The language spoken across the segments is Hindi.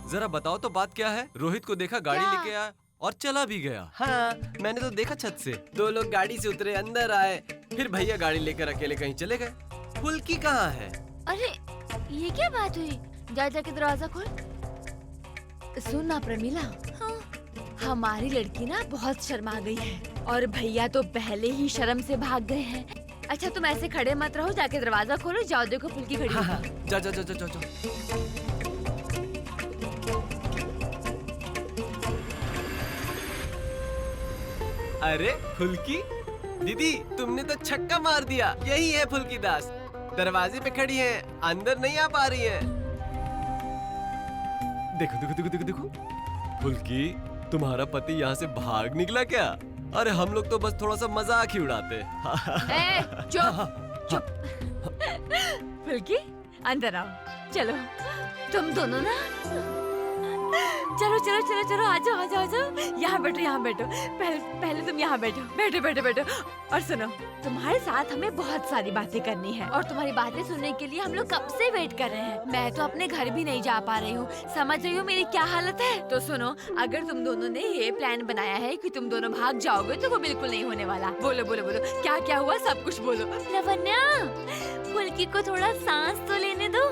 जरा बताओ तो बात क्या है? रोहित को देखा गाड़ी क्या? लेके आया और चला भी गया। हाँ, मैंने तो देखा छत से। 2 लोग गाड़ी से उतरे, अंदर आए, फिर भैया गाड़ी लेकर अकेले कहीं चले गए। फुल्की कहाँ है? अरे ये क्या बात हुई? जा जाके दरवाजा खोल। सुन ना प्रमीला, हाँ, हमारी लड़की ना बहुत शर्मा गई है और भैया तो पहले ही शर्म से भाग गए हैं। अच्छा तुम ऐसे खड़े मत रहो, जाके दरवाजा खोलो। जाओ देखो फुल्की खड़ी हाँ, है। हाँ, जा जा जा जा जा, जा। अरे फुल्की दीदी, तुमने तो छक्का मार दिया। यही है फुल्की दास, दरवाजे पे खड़ी है, अंदर नहीं आ पा रही है। देखो देखो देखो देखो देखो, फुल्की तुम्हारा पति यहाँ से भाग निकला क्या? अरे हम लोग तो बस थोड़ा सा मजाक ही उड़ाते। ए, चुप चुप। फुल्की अंदर आओ, चलो तुम दोनों ना, चलो चलो चलो चलो, आ जाओ आ जाओ आ जाओ, यहाँ बैठो यहाँ बैठो। पहले तुम यहाँ बैठो, बैठो बैठो बैठो। और सुनो, तुम्हारे साथ हमें बहुत सारी बातें करनी है और तुम्हारी बातें सुनने के लिए हम लोग कब से वेट कर रहे हैं। मैं तो अपने घर भी नहीं जा पा रही हूँ, समझ रही हो मेरी क्या हालत है? तो सुनो, अगर तुम दोनों ने ये प्लान बनाया है कि तुम दोनों भाग जाओगे तो वो बिल्कुल नहीं होने वाला। बोलो बोलो बोलो, क्या क्या हुआ, सब कुछ बोलो। लवन्या, फुल्की को थोड़ा सांस तो लेने दो।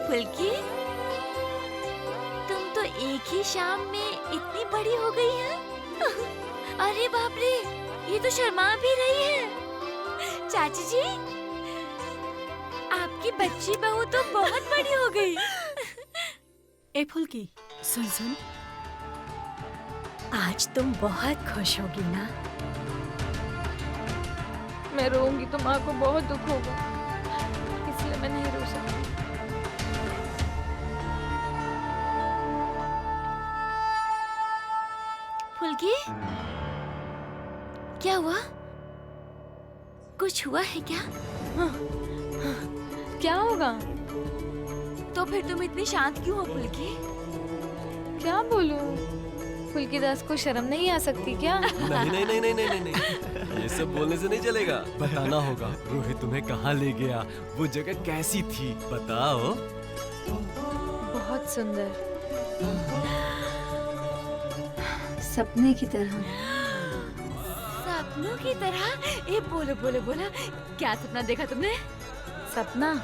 फुल्की, तुम तो एक ही शाम में इतनी बड़ी हो गई है। अरे बाप रे, ये तो शर्मा भी रही है। चाची जी, आपकी बच्ची बहू तो बहुत बड़ी हो गई। ए फुल्की, सुन सुन, आज तुम बहुत खुश होगी ना? मैं रोऊंगी तो माँ को बहुत दुख होगा, इसलिए मैं नहीं रो सकती। फुल्की, क्या हुआ? कुछ हुआ है क्या? क्या होगा? तो फिर तुम इतनी शांत क्यों हो फुल्की? क्या बोलूं? फुल्की दास को शर्म नहीं आ सकती क्या? नहीं नहीं नहीं नहीं नहीं नहीं, ये सब बोलने से नहीं चलेगा। बताना होगा रोहित तुम्हें कहाँ ले गया, वो जगह कैसी थी, बताओ। बहुत सुंदर, सपने की तरह। सपनों की तरह? ए बोलो बोलो बोलो, क्या सपना देखा तुमने? सपना?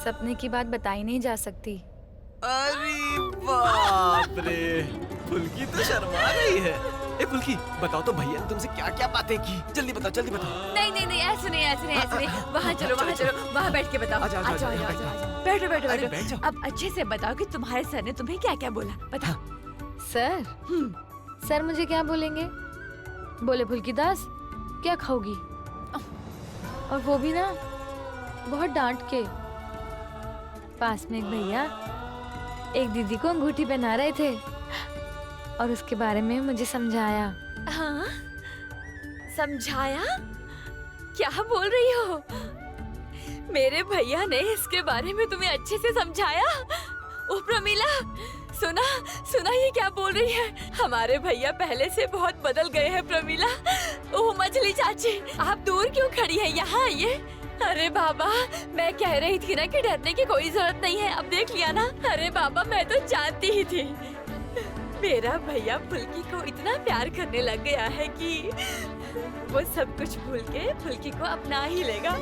सपने की बात बताई नहीं जा सकती। अरे बाप रे, फुल्की तो शर्मा रही है। ए फुल्की, बताओ तो भैया ने तुमसे क्या क्या बातें की, जल्दी बताओ जल्दी बताओ। नहीं नहीं नहीं, ऐसे नहीं ऐसे नहीं ऐसे नहीं। वहाँ चलो वहाँ चलो, वहाँ बैठ के बताओ। आ जाओ, आ जाओ, आ आ जाओ, जाओ, आ जाओ। बैठो बैठो अरे, बैठ बैठो। जाओ। अब अच्छे से बताओ कि तुम्हारे सर ने तुम्हें क्या क्या बोला, बताओ। सर? सर मुझे क्या बोलेंगे? बोले फुल्की दास क्या खाओगी, और वो भी ना बहुत डांट के। पास में एक भैया एक दीदी को अंगूठी पहना रहे थे और उसके बारे में मुझे समझाया। हाँ? समझाया? क्या बोल रही हो? मेरे भैया ने इसके बारे में तुम्हें अच्छे से समझाया? ओ प्रमीला, सुना सुना ये क्या बोल रही है? हमारे भैया पहले से बहुत बदल गए हैं प्रमीला। ओह मछली चाची, आप दूर क्यों खड़ी हैं, यहाँ आइए। अरे बाबा, मैं कह रही थी ना कि डरने की कोई जरूरत नहीं है, अब देख लिया ना। अरे बाबा, मैं तो जानती ही थी मेरा भैया फुल्की को इतना प्यार करने लग गया है कि वो सब कुछ भूल के फुल्की को अपना ही लेगा।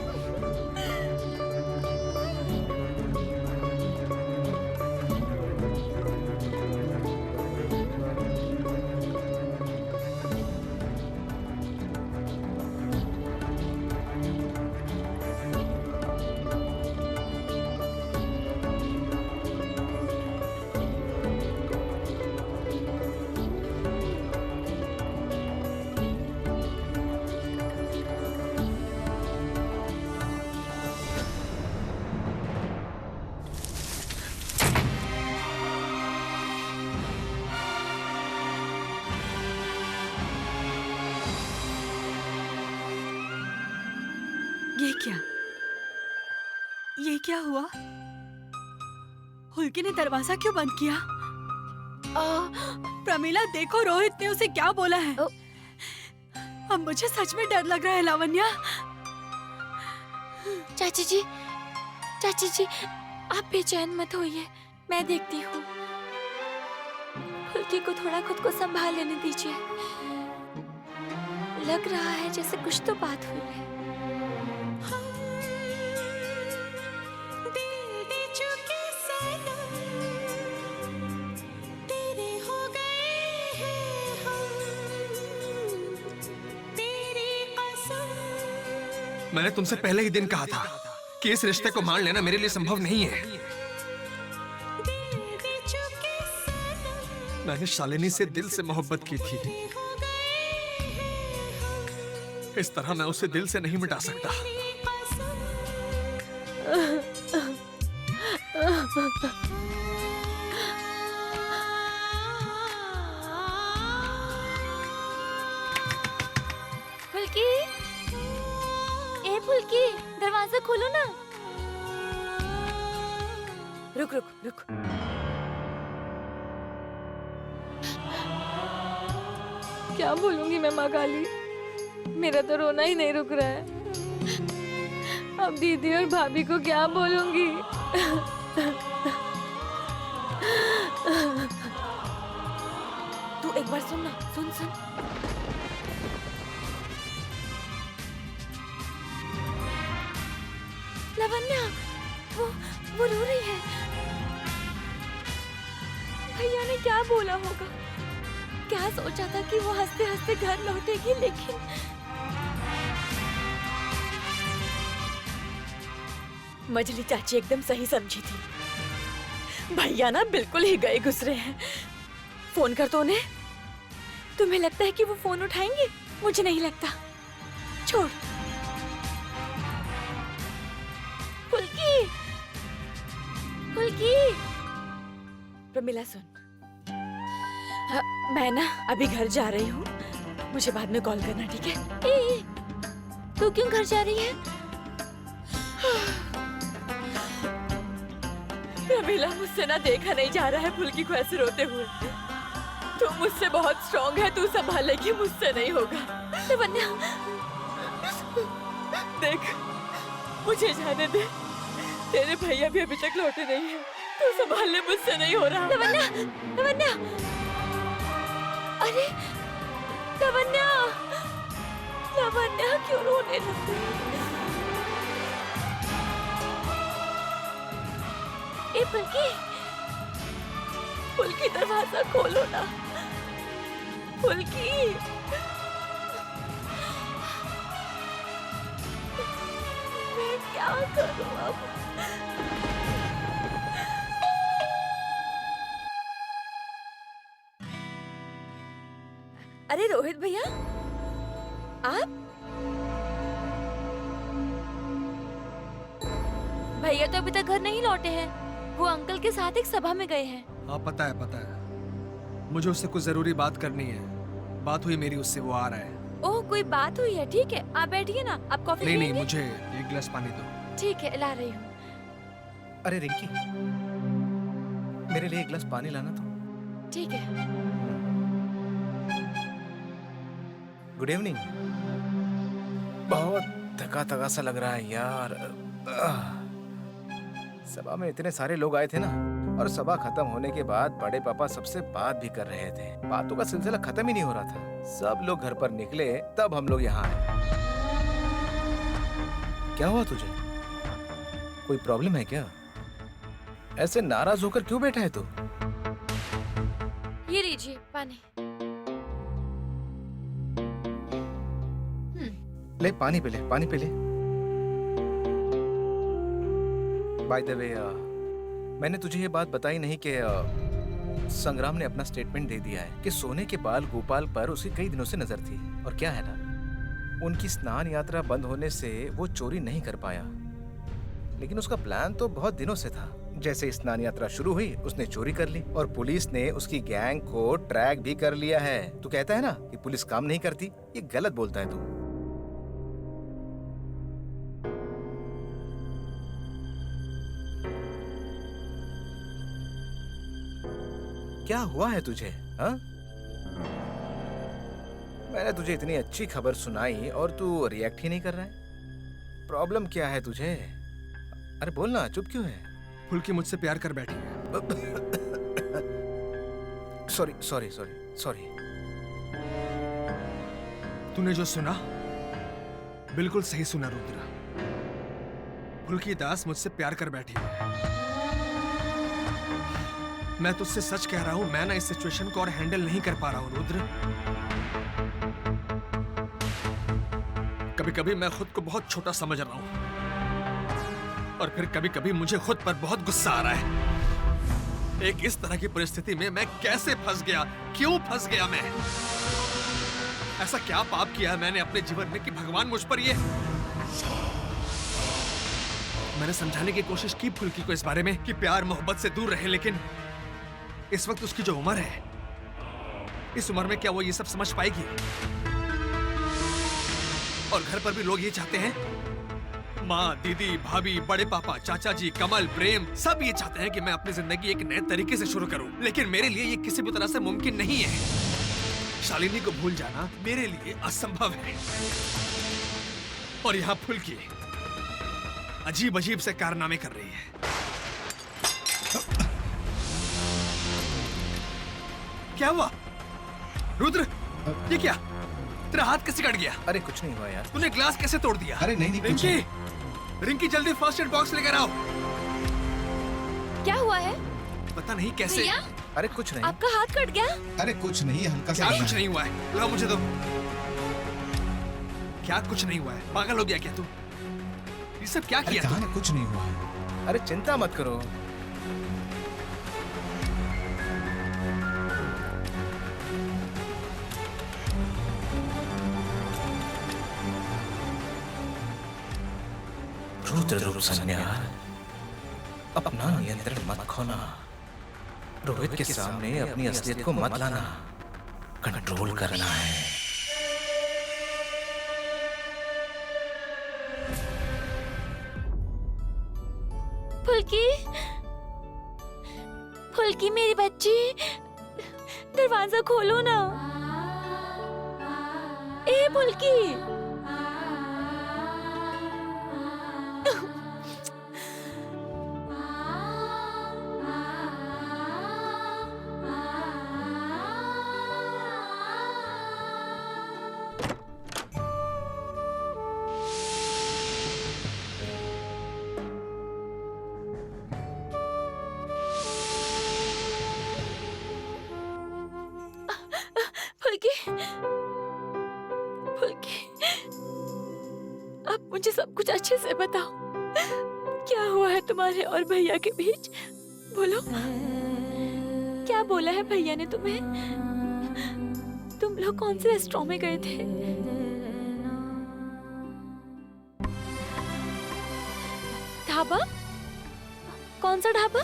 ये क्या हुआ? हुल्की ने दरवाजा क्यों बंद किया? प्रमीला देखो, रोहित ने उसे क्या बोला है। अब मुझे सच में डर लग रहा है लावण्या। चाची जी, आप बेचैन मत होइए, मैं देखती हूँ। हुल्की को थोड़ा खुद को संभाल लेने दीजिए। लग रहा है जैसे कुछ तो बात हुई है। मैंने तुमसे पहले ही दिन कहा था कि इस रिश्ते को मान लेना मेरे लिए संभव नहीं है। मैंने शालिनी से दिल से मोहब्बत की थी। इस तरह मैं उसे दिल से नहीं मिटा सकता। फुल्की, फुल्की, दरवाजा खोलो ना। रुक रुक रुक। क्या बोलूंगी मैं माँ काली, मेरा तो रोना ही नहीं रुक रहा है। अब दीदी और भाभी को क्या बोलूंगी? तू एक बार सुन ना, सुन सुन। लावण्या, वो रो रही है। भैया ने क्या बोला होगा? क्या सोचा था कि वो हंसते हंसते घर लौटेगी, लेकिन मजली चाची एकदम सही समझी थी। भैया ना बिल्कुल ही गए गुजरे हैं। फोन कर तो उन्हें। तुम्हें लगता है कि वो फोन उठाएंगे? मुझे नहीं लगता। छोड़। फुल्की, फुल्की। प्रमिला सुन, मैं ना अभी घर जा रही हूँ, मुझे बाद में कॉल करना, ठीक है? तू क्यों घर जा रही है? प्रमिला, मुझसे ना देखा नहीं जा रहा है फुल्की को ऐसे रोते हुए। तू मुझसे बहुत स्ट्रॉन्ग है, तू संभालेगी, मुझसे नहीं होगा। लावण्या, देख, मुझे जाने दे। तेरे भैया भी अभी तक लौटे नहीं है। तू संभाल ले, मुझसे नहीं हो रहा। लावण्या, लावण्या, अरे लावण्या, लावण्या क्यों रोने लगती है? ए फुल्की, फुल्की दरवाजा खोलो ना। फुल्की, मैं क्या करूं अब? अरे रोहित भैया, आप? भैया तो अभी तक घर नहीं लौटे हैं। वो अंकल के साथ एक सभा में गए हैं। हाँ पता है। मुझे उससे कुछ जरूरी बात करनी है। बात हुई मेरी उससे, वो आ रहा है। ओह, कोई बात हुई है? ठीक है, आप बैठिए ना। आप कॉफी नहीं, पिएंगे? मुझे एक गिलास पानी दो। ठीक है, ला रही हूँ। अरे रिंकी, मेरे लिए एक गिलास पानी लाना तो। ठीक है। Good evening. बहुत थका थका सा लग रहा है यार। सभा में इतने सारे लोग आए थे ना, और सभा खत्म होने के बाद बड़े पापा सबसे बात भी कर रहे थे। बातों का सिलसिला खत्म ही नहीं हो रहा था। सब लोग घर पर निकले, तब हम लोग यहाँ आए। क्या हुआ तुझे? कोई प्रॉब्लम है क्या? ऐसे नाराज होकर क्यों बैठा है तू? ये लीजिए पानी। ले पानी पी ले, पानी पी ले। बाय द वे, मैंने तुझे ये बात बताई नहीं कि संग्राम ने अपना स्टेटमेंट दे दिया है कि सोने के बाल गोपाल पर उसकी कई दिनों से नजर थी। और क्या है ना, उनकी स्नान यात्रा बंद होने से वो चोरी नहीं कर पाया, लेकिन उसका प्लान तो बहुत दिनों से था। जैसे स्नान यात्रा शुरू हुई, उसने चोरी कर ली और पुलिस ने उसकी गैंग को ट्रैक भी कर लिया है। तू कहता है ना कि पुलिस काम नहीं करती, ये गलत बोलता है तू। क्या हुआ है तुझे? हाँ? मैंने तुझे इतनी अच्छी खबर सुनाई और तू रिएक्ट ही नहीं कर रहा है। प्रॉब्लम क्या है तुझे? अरे बोल ना, चुप क्यों है? फुल्की मुझसे प्यार कर बैठी है। Sorry sorry sorry sorry. तूने जो सुना बिल्कुल सही सुना रुद्र। फुल्की दास मुझसे प्यार कर बैठी है। मैं तुझसे सच कह रहा हूं, मैं ना इस सिचुएशन को और हैंडल नहीं कर पा रहा हूं रुद्र। कभी कभी मैं खुद को बहुत छोटा समझ रहा हूं और फिर कभी कभी मुझे खुद पर बहुत गुस्सा आ रहा है। एक इस तरह की परिस्थिति में मैं कैसे फंस गया, क्यों फंस गया मैं? ऐसा क्या पाप किया मैंने अपने जीवन में कि भगवान मुझ पर ये। मैंने समझाने की कोशिश की फुल्की को इस बारे में कि प्यार मोहब्बत से दूर रहे, लेकिन इस वक्त उसकी जो उम्र है, इस उम्र में क्या वो ये सब समझ पाएगी? और घर पर भी लोग ये चाहते हैं, माँ, दीदी, भाभी, बड़े पापा, चाचा जी, कमल, प्रेम, सब ये चाहते हैं कि मैं अपनी जिंदगी एक नए तरीके से शुरू करूं। लेकिन मेरे लिए ये किसी भी तरह से मुमकिन नहीं है। शालिनी को भूल जाना मेरे लिए असंभव है। और यहाँ फुल्की अजीब अजीब से कारनामे कर रही है। क्या हुआ रुद्र? ये क्या? तेरा हाथ कैसे कट गया? अरे कुछ नहीं हुआ यार। तूने ग्लास कैसे तोड़ दिया? अरे नहीं कुछ रिंकी, रिंकी जल्दी फर्स्ट एड बॉक्स लेकर आओ। क्या हुआ है पता नहीं कैसे। भैया, अरे कुछ नहीं। आपका हाथ कट गया? अरे कुछ नहीं, हल्का सा क्या लगा कुछ है। नहीं हुआ है? लाओ मुझे दो। क्या कुछ नहीं हुआ है? पागल हो गया क्या तू? ये सब क्या अरे किया कहा तू? ना कुछ नहीं हुआ है। अरे चिंता मत करो। रुद्र रूप संज्ञा, अपना नियंत्रण मत खोना। रोहित के सामने अपनी असलियत को मत लाना। कंट्रोल करना है। फुल्की, फुल्की मेरी बच्ची, दरवाजा खोलो ना। ए फुल्की, फुल्की, फुल्की, अब मुझे सब कुछ अच्छे से बताओ। क्या हुआ है तुम्हारे और भैया के बीच? बोलो, क्या बोला है भैया ने तुम्हें? तुम लोग कौन से रेस्टोरेंट में गए थे? ढाबा? कौन सा ढाबा?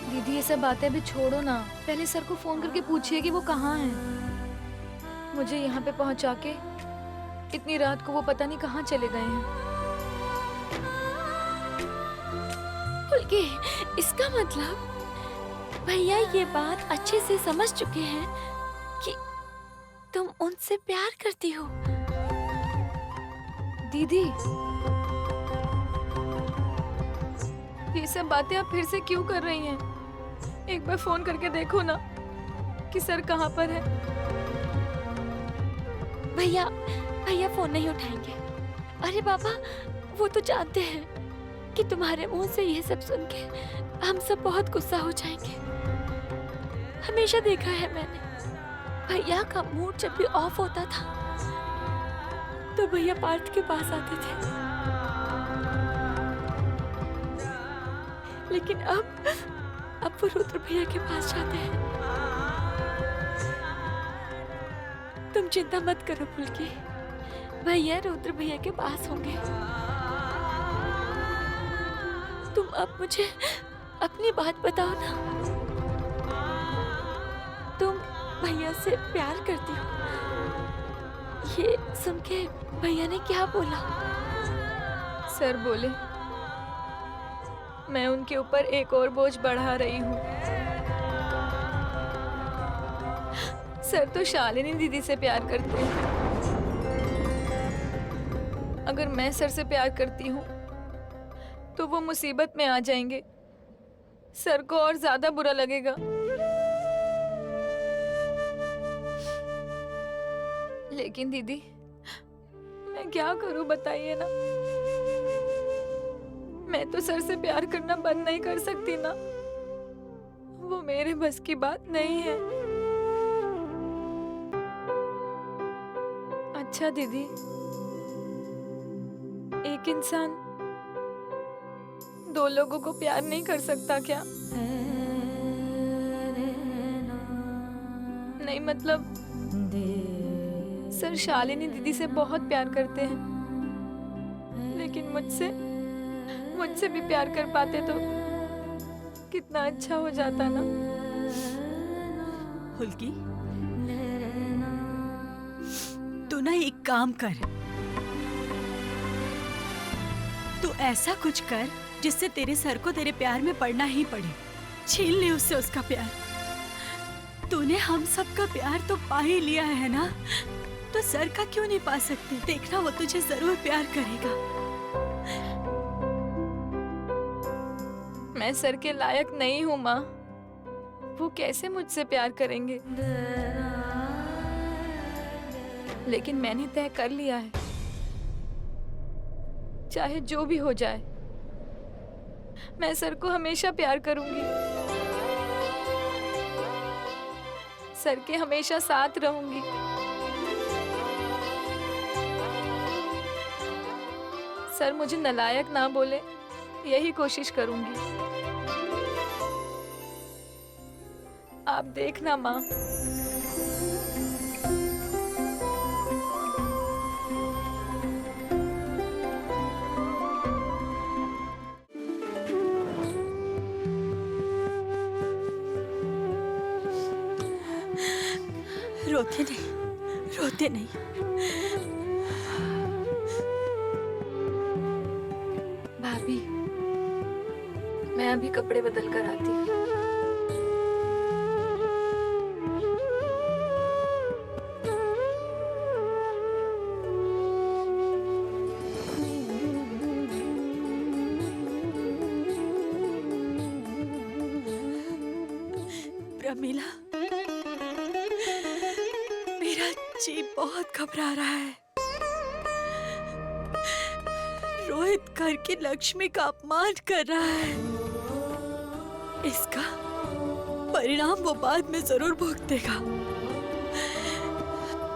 दीदी ये सब बातें अभी छोड़ो ना, पहले सर को फोन करके पूछिए कि वो कहाँ हैं। मुझे यहाँ पे पहुँचा के इतनी रात को वो पता नहीं कहाँ चले गए हैं। फुल्की, इसका मतलब भैया ये बात अच्छे से समझ चुके हैं कि तुम उनसे प्यार करती हो। दीदी ये सब बातें आप फिर से क्यों कर रही हैं? एक बार फोन करके देखो ना कि सर कहाँ पर है। भैया, भैया फोन नहीं उठाएंगे। अरे बाबा, वो तो जानते हैं कि तुम्हारे मुंह से ये सब सुन के हम सब बहुत गुस्सा हो जाएंगे। हमेशा देखा है मैंने, भैया का मूड जब भी ऑफ होता था तो भैया पार्थ के पास आते थे। लेकिन अब वो रुद्र भैया के पास जाते हैं। तुम चिंता मत करो फुल्की, भैया रुद्र भैया के पास होंगे। तुम अब मुझे अपनी बात बताओ ना, तुम भैया से प्यार करती हो? ये सुन के भैया ने क्या बोला? सर बोले मैं उनके ऊपर एक और बोझ बढ़ा रही हूँ। सर तो शालिनी दीदी से प्यार करते हैं। अगर मैं सर से प्यार करती हूँ तो वो मुसीबत में आ जाएंगे, सर को और ज्यादा बुरा लगेगा। लेकिन दीदी मैं क्या करूं बताइए ना। मैं तो सर से प्यार करना बंद नहीं कर सकती ना, वो मेरे बस की बात नहीं है। अच्छा दीदी, एक इंसान दो लोगों को प्यार नहीं कर सकता क्या? नहीं मतलब सर शालिनी दीदी से बहुत प्यार करते हैं, लेकिन मुझसे भी प्यार कर पाते तो कितना अच्छा हो जाता ना। फुल्की, तू ना एक काम कर, तू ऐसा कुछ कर जिससे तेरे सर को तेरे प्यार में पड़ना ही पड़े। छीन ले उससे उसका प्यार। तूने हम सबका प्यार तो पा ही लिया है ना, तो सर का क्यों नहीं पा सकते? देखना वो तुझे जरूर प्यार करेगा। मैं सर के लायक नहीं हूँ माँ, वो कैसे मुझसे प्यार करेंगे? लेकिन मैंने तय कर लिया है, चाहे जो भी हो जाए मैं सर को हमेशा प्यार करूंगी, सर के हमेशा साथ रहूंगी। सर मुझे नालायक ना बोले, यही कोशिश करूंगी। आप देखना माँ। रोते नहीं। भाभी, मैं अभी कपड़े बदल कर आती हूँ। प्रमिला, मेरा जी बहुत घबरा रहा है। रोहित घर की लक्ष्मी का अपमान कर रहा है। इसका परिणाम वो बाद में जरूर भुगतेगा।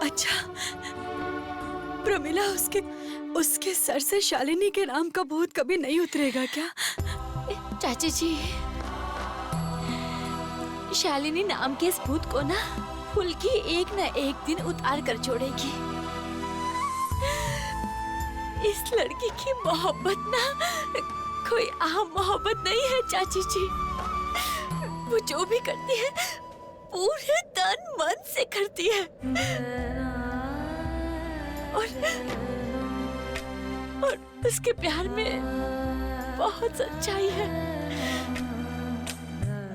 अच्छा, प्रमिला, उसके सर से शालिनी के नाम का भूत कभी नहीं उतरेगा क्या? चाची जी, शालिनी नाम के इस भूत को ना फुल्की एक न एक दिन उतार कर छोड़ेगी। इस लड़की की मोहब्बत ना कोई आम मोहब्बत नहीं है चाची जी। वो जो भी करती है पूरे तन मन से करती है, और उसके प्यार में बहुत सच्चाई है।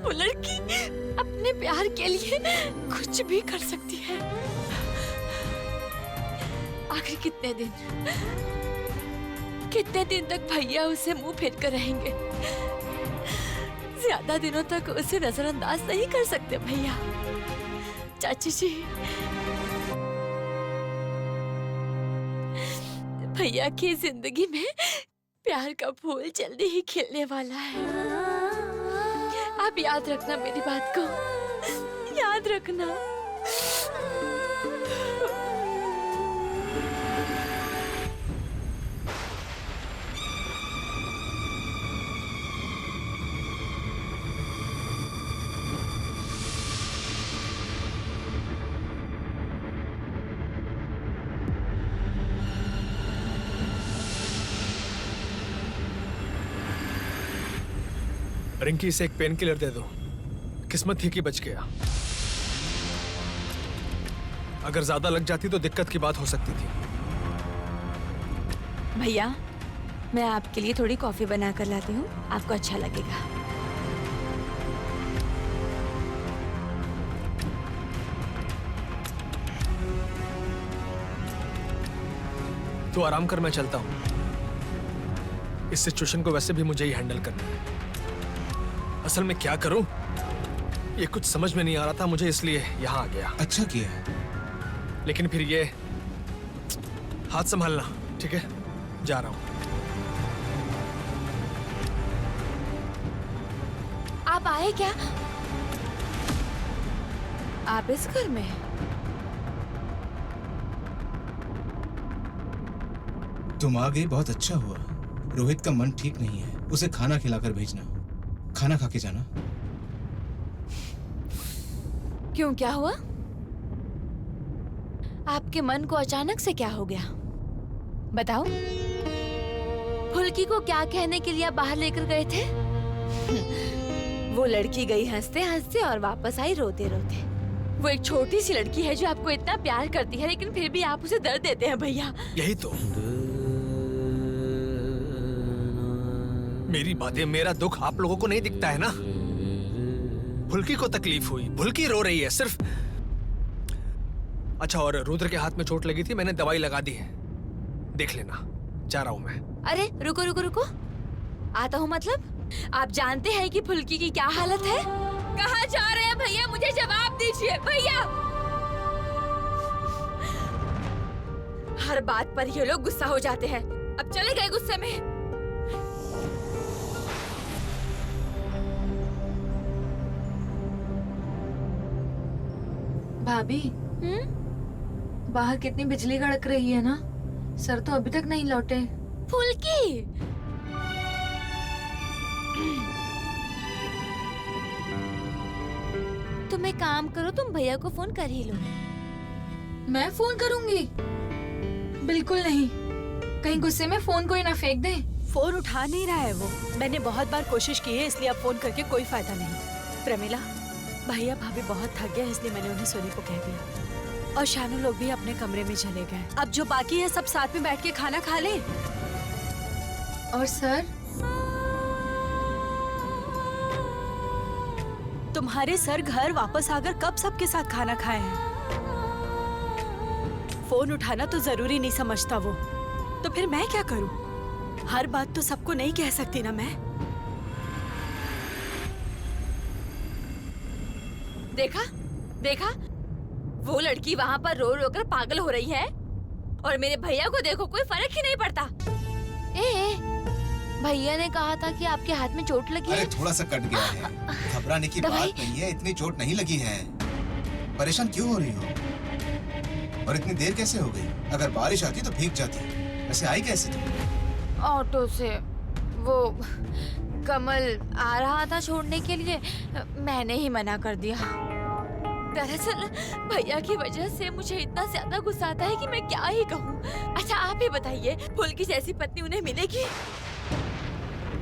वो लड़की अपने प्यार के लिए कुछ भी कर सकती है। आखिर कितने दिन तक भैया उसे मुंह फेर कर रहेंगे? ज्यादा दिनों तक उसे नजरअंदाज नहीं कर सकते भैया। चाची जी, भैया की जिंदगी में प्यार का फूल जल्दी ही खिलने वाला है। आप याद रखना मेरी बात को, याद रखना। रिंकी, इसे एक पेन किलर दे दो। किस्मत थी कि बच गया। अगर ज्यादा लग जाती तो दिक्कत की बात हो सकती थी। भैया, मैं आपके लिए थोड़ी कॉफी बना कर लाती हूँ, आपको अच्छा लगेगा। तू आराम कर, मैं चलता हूँ। इस सिचुएशन को वैसे भी मुझे ही हैंडल करना है। असल में क्या करूं ये कुछ समझ में नहीं आ रहा था मुझे, इसलिए यहाँ आ गया। अच्छा किया। लेकिन फिर ये हाथ संभालना, ठीक है? जा रहा हूँ। आप आए क्या? आप इस घर में? तुम आ गई, बहुत अच्छा हुआ। रोहित का मन ठीक नहीं है, उसे खाना खिलाकर भेजना। खाना खा के जाना। क्यों, क्या हुआ? आपके मन को अचानक से क्या हो गया? बताओ। फुल्की को क्या कहने के लिए आप बाहर लेकर गए थे? वो लड़की गई हंसते हंसते और वापस आई रोते रोते। वो एक छोटी सी लड़की है जो आपको इतना प्यार करती है, लेकिन फिर भी आप उसे दर्द देते हैं भैया। यही तो, मेरी बातें, मेरा दुख आप लोगों को नहीं दिखता है ना? फुल्की को तकलीफ हुई, फुल्की रो रही है सिर्फ। अच्छा, और रुद्र के हाथ में चोट लगी थी, मैंने दवाई लगा दी है, देख लेना। जा रहा हूं मैं। अरे रुको रुको रुको, आता हूँ मतलब? आप जानते हैं कि फुल्की की क्या हालत है? कहाँ जा रहे हैं भैया? मुझे जवाब दीजिए भैया। हर बात पर ये लोग गुस्सा हो जाते हैं। अब चले गए गुस्से में। भाभी, बाहर कितनी बिजली कड़क रही है ना। सर तो अभी तक नहीं लौटे। फुल्की, तुम एक काम करो, तुम भैया को फोन कर ही लो। मैं फोन करूंगी? बिल्कुल नहीं, कहीं गुस्से में फोन कोई ना फेंक दे। फोन उठा नहीं रहा है वो। मैंने बहुत बार कोशिश की है, इसलिए अब फोन करके कोई फायदा नहीं। प्रमिला, भैया भाभी बहुत थक गए, इसलिए मैंने उन्हें सोने को कह दिया। और शानू लोग भी अपने कमरे में चले गए। अब जो बाकी है सब साथ में बैठ के खाना खा ले। और सर? तुम्हारे सर घर वापस आकर कब सबके साथ खाना खाए हैं? फोन उठाना तो जरूरी नहीं समझता वो। तो फिर मैं क्या करूं? हर बात तो सबको नहीं कह सकती ना मैं। देखा देखा, वो लड़की वहाँ पर रो रो कर पागल हो रही है, और मेरे भैया को देखो, कोई फर्क ही नहीं पड़ता। भैया ने कहा था कि आपके हाथ में चोट लगी अरे है। थोड़ा सा कट गया है, घबराने की बात नहीं है। इतनी चोट नहीं लगी है। परेशान क्यों हो रही हो? और इतनी देर कैसे हो गई? अगर बारिश आती तो भीग जाती। वैसे आई कैसे तुम? ऑटो से। वो कमल आ रहा था छोड़ने के लिए, मैंने ही मना कर दिया। दरअसल भैया की वजह से मुझे इतना ज्यादा गुस्सा आता है कि मैं क्या ही कहूँ। अच्छा आप ही बताइए, फुल्की जैसी पत्नी उन्हें मिलेगी?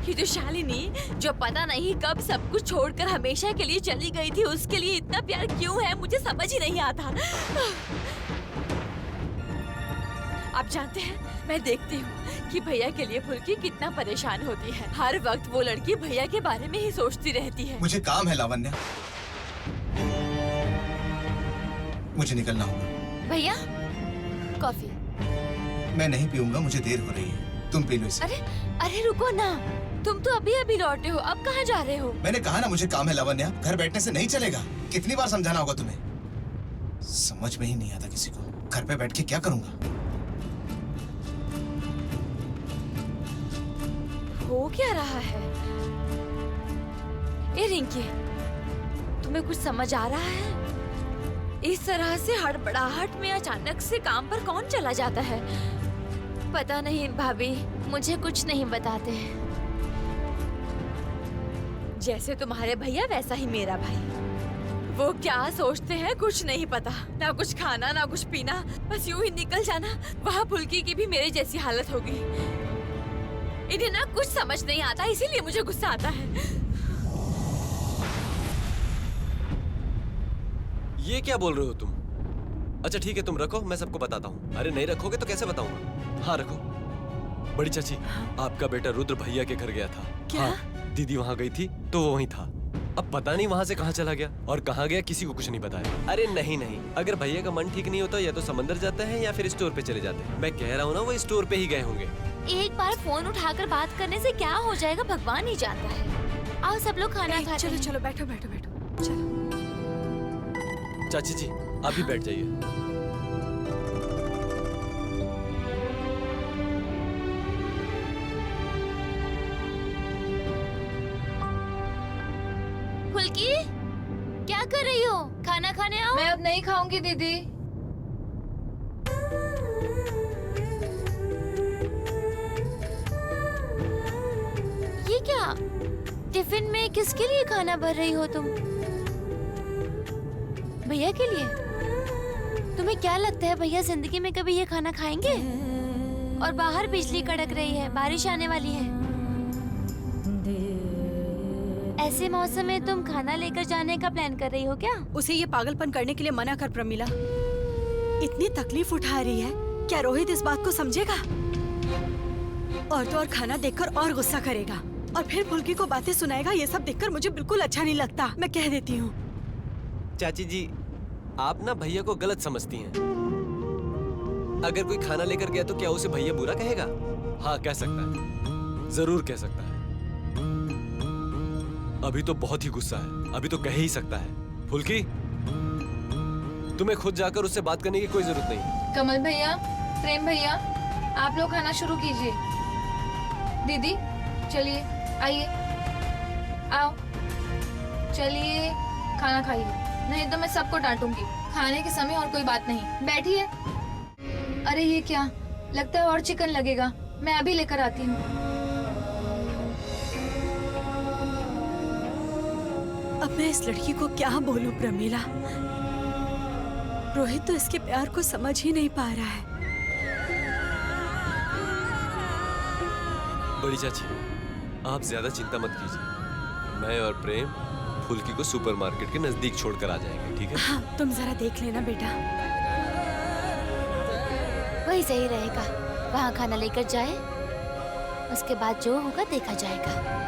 ये जो शालिनी, जो पता नहीं कब सब कुछ छोड़कर हमेशा के लिए चली गई थी, उसके लिए इतना प्यार क्यों है, मुझे समझ ही नहीं आता। आप जानते हैं, मैं देखती हूँ कि भैया के लिए फुल्की कितना परेशान होती है। हर वक्त वो लड़की भैया के बारे में ही सोचती रहती है। मुझे काम है लावण्या, मुझे निकलना होगा। भैया, कॉफी। मैं नहीं पीऊंगा, मुझे देर हो रही है। तुम पी लो इसे। अरे अरे रुको ना, तुम तो अभी अभी लौटे हो, अब कहाँ जा रहे हो? मैंने कहा ना मुझे काम है लावण्या, घर बैठने से नहीं चलेगा। कितनी बार समझाना होगा तुम्हें? समझ में ही नहीं आता किसी को। घर पे बैठ के क्या करूंगा? हो क्या रहा है? ए रिंकी, तुम्हें कुछ समझ आ रहा है? इस तरह से हड़बड़ाहट में अचानक से काम पर कौन चला जाता है? पता नहीं भाभी, मुझे कुछ नहीं बताते। जैसे तुम्हारे भैया वैसा ही मेरा भाई। वो क्या सोचते हैं कुछ नहीं पता, ना कुछ खाना ना कुछ पीना, बस यूं ही निकल जाना। वहाँ फुल्की की भी मेरे जैसी हालत होगी। इन्हें ना कुछ समझ नहीं आता, इसीलिए मुझे गुस्सा आता है। ये क्या बोल रहे हो तुम? अच्छा ठीक है, तुम रखो, मैं सबको बताता हूँ। अरे नहीं रखोगे तो कैसे बताऊंगा? हाँ रखो। बड़ी चाची, आपका बेटा रुद्र भैया के घर गया था। क्या? हाँ, दीदी वहाँ गई थी तो वो वहीं था। अब पता नहीं वहाँ से कहाँ चला गया और कहाँ गया, किसी को कुछ नहीं पता है। अरे नहीं नहीं, अगर भैया का मन ठीक नहीं होता या तो समंदर जाते हैं या फिर स्टोर पे चले जाते हैं। मैं कह रहा हूँ ना, वो स्टोर पे ही गए होंगे। एक बार फोन उठाकर बात करने से क्या हो जाएगा भगवान ही जानता है। आओ सब लोग खाना खाते चलो हैं। चलो बैठो बैठो बैठो चलो। चाची जी आप भी बैठ जाइए। फुल्की क्या कर रही हो? खाना खाने आओ। मैं अब नहीं खाऊंगी दीदी। ये क्या? टिफिन में किसके लिए खाना भर रही हो तुम? भैया के लिए? तुम्हें क्या लगता है भैया जिंदगी में कभी ये खाना खाएंगे? और बाहर बिजली कड़क रही है, बारिश आने वाली है। ऐसे मौसम में तुम खाना लेकर जाने का प्लान कर रही हो क्या? उसे ये पागलपन करने के लिए मना कर प्रमिला। इतनी तकलीफ उठा रही है, क्या रोहित इस बात को समझेगा? और तो और खाना देखकर और गुस्सा करेगा और फिर फुल्की को बातें सुनाएगा। ये सब देखकर मुझे बिल्कुल अच्छा नहीं लगता। मैं कह देती हूँ। चाची जी आप ना भैया को गलत समझती हैं। अगर कोई खाना लेकर गया तो क्या उसे भैया बुरा कहेगा? हाँ कह सकता है, जरूर कह सकता है। अभी तो बहुत ही गुस्सा है, अभी तो कह ही सकता है। फुल्की तुम्हें खुद जाकर उससे बात करने की कोई जरूरत नहीं। कमल भैया, प्रेम भैया, आप लोग खाना शुरू कीजिए। दीदी चलिए, आइए, आओ, चलिए खाना खाइए, नहीं तो मैं सबको डांटूंगी। खाने के समय और कोई बात नहीं, बैठिए। अरे ये क्या, लगता है और चिकन लगेगा, मैं अभी लेकर आती हूँ। अब मैं इस लड़की को क्या बोलूं प्रमिला? रोहित तो इसके प्यार को समझ ही नहीं पा रहा है। बड़ी चाची आप ज्यादा चिंता मत कीजिए। मैं और प्रेम फुल्की को सुपरमार्केट के नजदीक छोड़कर आ जाएंगे, ठीक है? हाँ तुम जरा देख लेना बेटा। वही सही रहेगा, वहाँ खाना लेकर जाए, उसके बाद जो होगा देखा जाएगा।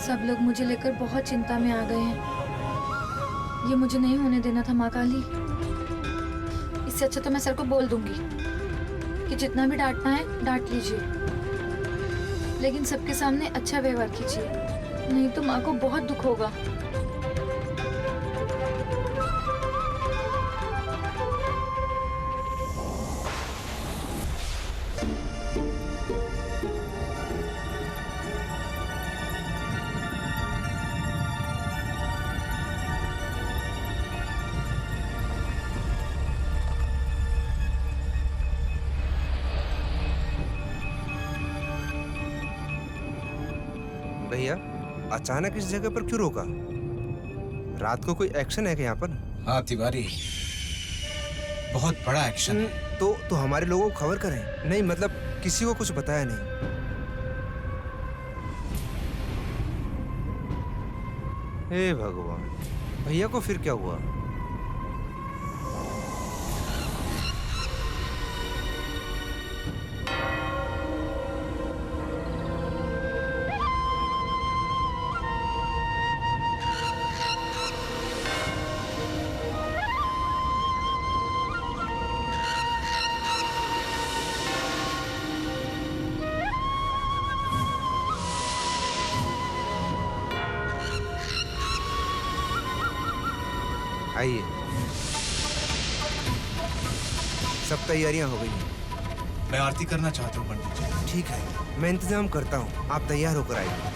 सब लोग मुझे लेकर बहुत चिंता में आ गए हैं। ये मुझे नहीं होने देना था माँ काली। इससे अच्छा तो मैं सर को बोल दूंगी कि जितना भी डांटना है डांट लीजिए, लेकिन सबके सामने अच्छा व्यवहार कीजिए, नहीं तो माँ को बहुत दुख होगा। भैया अचानक इस जगह पर क्यों रोका? रात को कोई एक्शन है क्या यहाँ पर? हाँ तिवारी, बहुत बड़ा एक्शन है। तो हमारे लोगों को खबर करें। नहीं मतलब किसी को कुछ बताया नहीं। हे भगवान, भैया को फिर क्या हुआ? आइए, सब तैयारियां हो गई हैं। मैं आरती करना चाहता हूँ पंडित जी। ठीक है, मैं इंतजाम करता हूँ, आप तैयार होकर आइए।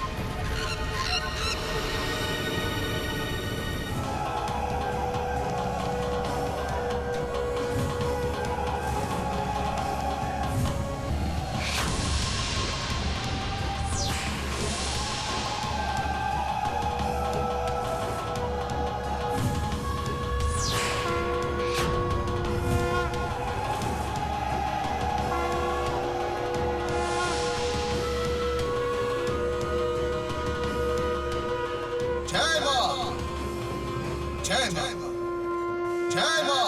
जय माँ, जय माँ, जय माँ।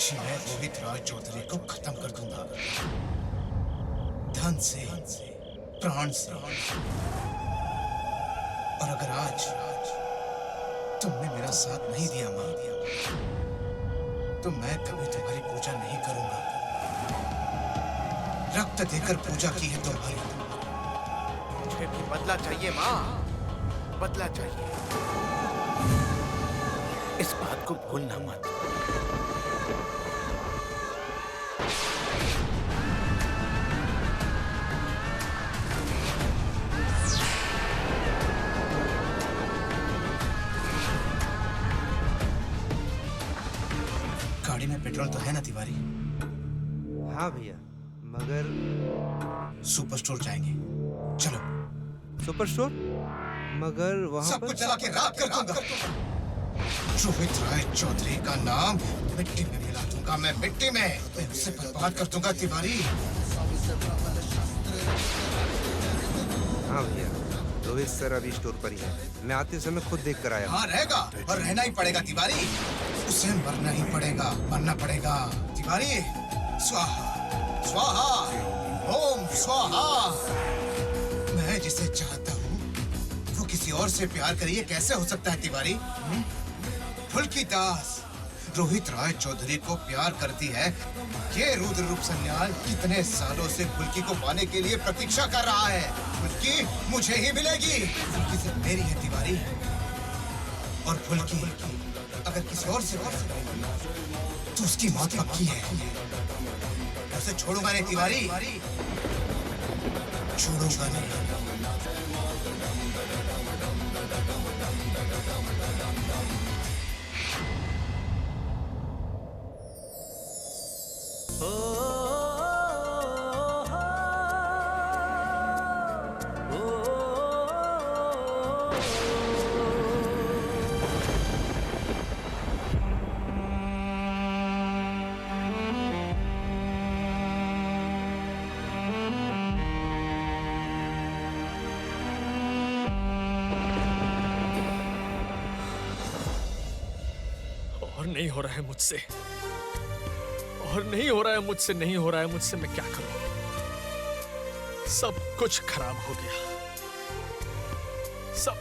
आज मैं रोहित राज चौधरी को खत्म कर दूंगा, धन से, प्राण से। और अगर आज तुमने मेरा साथ नहीं दिया मां, तो मैं कभी तुम्हारी पूजा नहीं करूंगा। रक्त देकर पूजा की है तुम्हारी। मुझे भी बदला चाहिए माँ, बदला चाहिए। इस बात को भूलना मत। गाड़ी में पेट्रोल तो है ना तिवारी? हाँ भैया, मगर सुपर स्टोर जाएंगे, चलो। Super store? मगर वहाँ सब पर कुछ चला के रात कर दूंगा। रोहित राय चौधरी का नाम मिट्टी में मिला दूंगा मैं, मिट्टी में। मैं उससे बर्बाद कर दूंगा तिवारी। हाँ भैया, रोहित सर अभी स्टोर पर ही है। मैं आते समय खुद देख कर आया। हाँ रहेगा, और रहना ही पड़ेगा तिवारी। उसे मरना ही पड़ेगा, मरना पड़ेगा तिवारी। स्वाहा स्वाहा ओम स्वाहा। मैं जिसे चाहता हूँ वो किसी और से प्यार करे, ये कैसे हो सकता है तिवारी? फुल्की दास रोहित राय चौधरी को प्यार करती है। ये रुद्र रूप सन्याल कितने सालों से फुल्की को पाने के लिए प्रतीक्षा कर रहा है। फुल्की मुझे ही मिलेगी। फुल्की सिर्फ मेरी है तिवारी। और फुल्की अगर किसी और से तो उसकी मौत पक्की है। उसे छोड़ूंगा नहीं तिवारी, छोड़ूंगा नहीं। और नहीं हो रहा है मुझसे, और नहीं हो रहा है मुझसे, नहीं हो रहा है मुझसे। मैं क्या करूं? सब कुछ खराब हो गया, सब।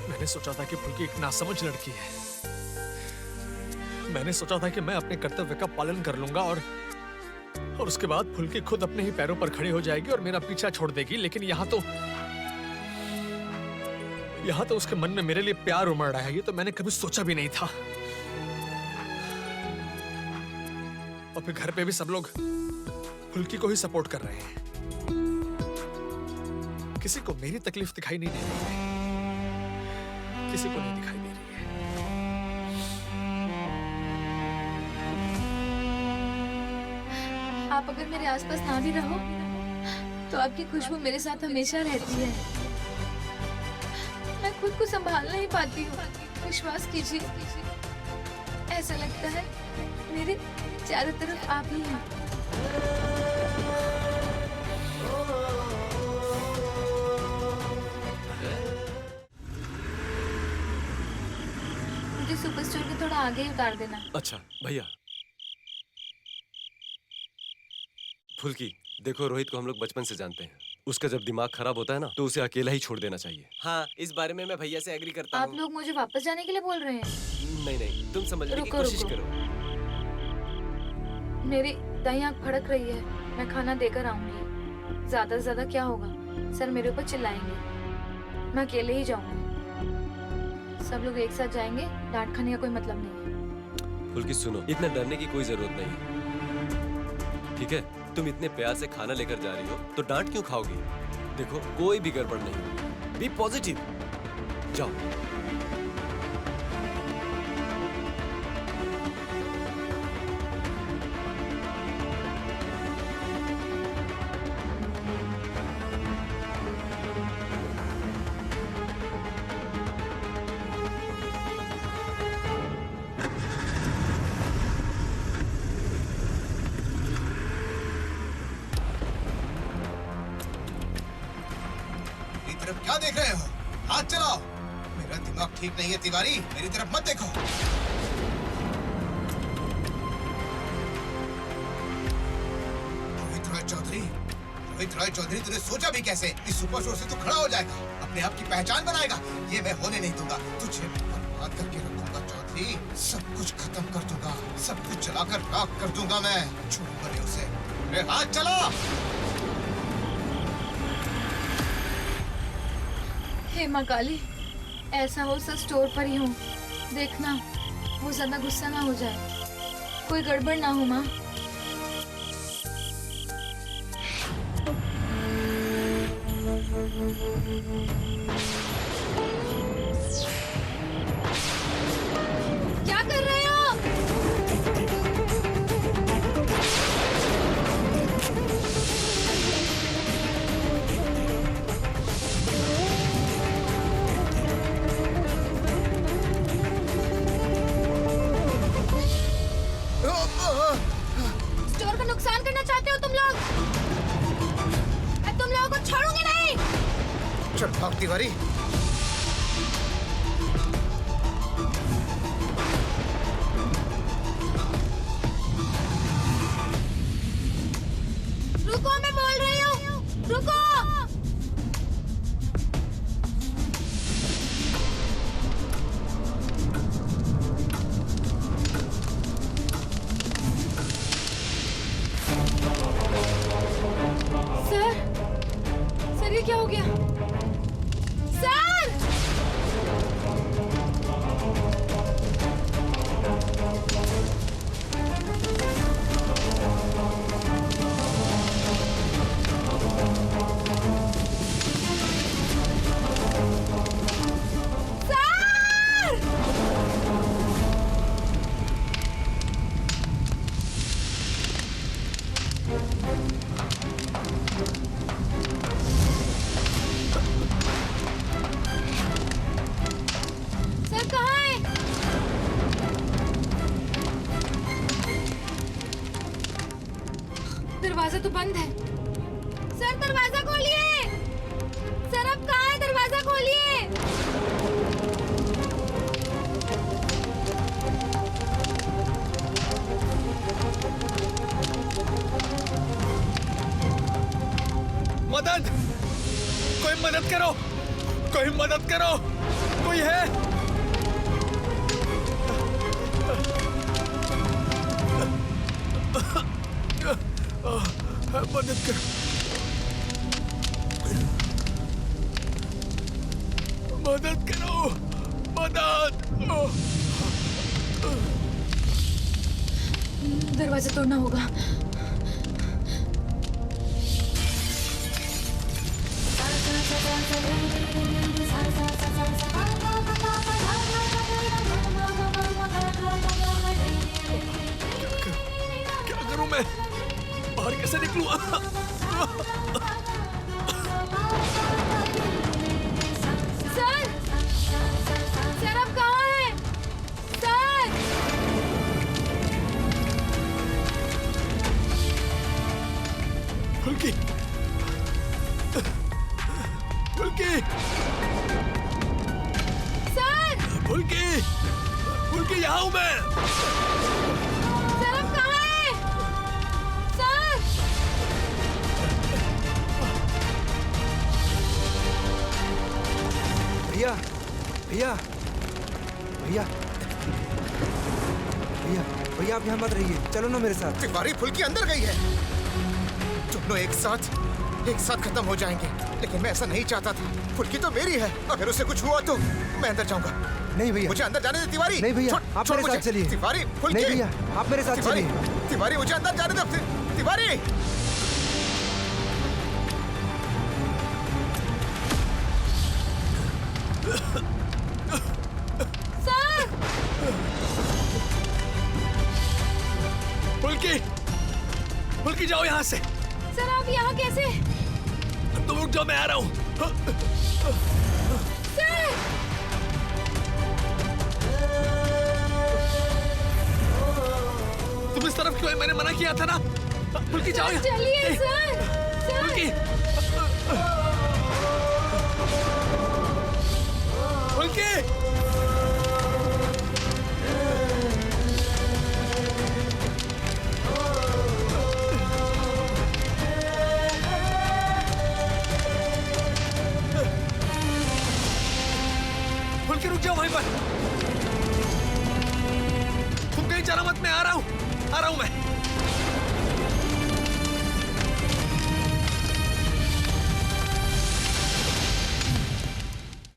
मैंने सोचा था कि फुल्की एक नासमझ लड़की है। मैंने सोचा था कि मैं अपने कर्तव्य का पालन कर लूंगा और उसके बाद फुल्की खुद अपने ही पैरों पर खड़ी हो जाएगी और मेरा पीछा छोड़ देगी। लेकिन यहाँ तो उसके मन में मेरे लिए प्यार उमड़ रहा है। ये तो मैंने कभी सोचा भी नहीं था। और फिर घर पे भी सब लोग फुल्की को ही सपोर्ट कर रहे हैं। किसी को मेरी तकलीफ दिखाई नहीं दे रही है, किसी को नहीं दिखाई दे रही है। आप अगर मेरे आसपास ना भी रहो तो आपकी खुशबू मेरे साथ हमेशा रहती है। मैं खुद को संभाल नहीं पाती हूँ। विश्वास कीजिए, ऐसा लगता है मेरे चारों तरफ आप ही हैं। मुझे सुपर स्टोर के थोड़ा आगे ही उतार देना। अच्छा भैया। फुल्की, देखो रोहित को हम लोग बचपन से जानते हैं। उसका जब दिमाग खराब होता है ना तो उसे अकेला ही छोड़ देना चाहिए। हाँ, इस बारे में मैं भैया से एग्री करता हूँ। आप लोग मुझे वापस जाने के लिए बोल रहे हैं? नहीं नहीं, तुम समझने की रुको, कोशिश रुको। करो। मेरी दाईं आंख फड़क रही है। मैं खाना देकर आऊंगी। ज्यादा से ज्यादा क्या होगा? सर मेरे ऊपर चिल्लाएंगे। मैं अकेले ही जाऊंगी। सब लोग एक साथ जाएंगे, डांट खाने का कोई मतलब नहीं है। फुल्की सुनो, इतना डरने की कोई जरूरत नहीं है, ठीक है? तुम इतने प्यार से खाना लेकर जा रही हो तो डांट क्यों खाओगी? देखो कोई भी गड़बड़ नहीं। Be positive. जाओ। क्या देख रहे हो? हाथ चलाओ। मेरा दिमाग ठीक नहीं है तिवारी, मेरी तरफ मत देखो। रोहित रॉय चौधरी, तूने सोचा भी कैसे इस सुपर शो से तू खड़ा हो जाएगा, अपने आप की पहचान बनाएगा? ये मैं होने नहीं दूंगा। तुझे बर्बाद करके रखूंगा चौधरी, सब कुछ खत्म कर दूंगा, सब कुछ जलाकर राख कर दूंगा मैं। छोड़ूंगा नहीं उसे। अरे हाथ चला। हे माँ काली, ऐसा हो सच स्टोर पर ही हूँ, देखना वो ज्यादा गुस्सा ना हो जाए, कोई गड़बड़ ना हो माँ। क्या कर रहे हो? स्टोर का नुकसान करना चाहते हो तुम लोग? अब तुम लोगों को छोड़ूंगी नहीं। चल भाग तिवारी। रुको, मैं बोल रही हूँ, रुको। सर ये क्या हो गया? सर! दरवाजा तो बंद है। सर दरवाजा खोलिए। सर अब कहाँ है? दरवाजा खोलिए। मदद! कोई मदद करो! कोई मदद करो! कोई है? मदद करो! मदद करो! मदद! दरवाजा तोड़ना होगा। क्या करूं मैं? बाहर कैसे निकलूं? सर! सर आप कहाँ हैं? सर! फुल्की! फुल्की! सर! फुल्की! फुल्की यहाँ हूँ मैं! सर आप कहाँ हैं? सर! भैया भैया भैया भैया भैया आप यहाँ मत रहिए, चलो ना मेरे साथ। तिवारी, फुल्की अंदर गई है। दोनों एक साथ खत्म हो जाएंगे, लेकिन मैं ऐसा नहीं चाहता था। फुल्की तो मेरी है, अगर उसे कुछ हुआ तो मैं अंदर जाऊंगा। नहीं भैया, मुझे अंदर जाने दे तिवारी। नहीं भैया, आप छोड़ मेरे साथ मुझे। चलिए। तिवारी, फुल्की। नहीं भैया, आप मेरे साथ तिवारी, चलिए। तिवारी मुझे अंदर जाने दे। तिवारी! सर! फुल्की! फुल्की जाओ यहाँ से! सर आप यहाँ कैसे? तुम रुक जाओ, मैं आ रहा हूँ। सर! तुम इस तरफ क्यों है? मैंने मना किया था ना। फुल्की जाओ यहाँ। चलिए सर! सर! फुल्की! फुल्की! रुक जाओ वहीं पर। तुम कहीं जाना मत, मैं आ रहा हूँ।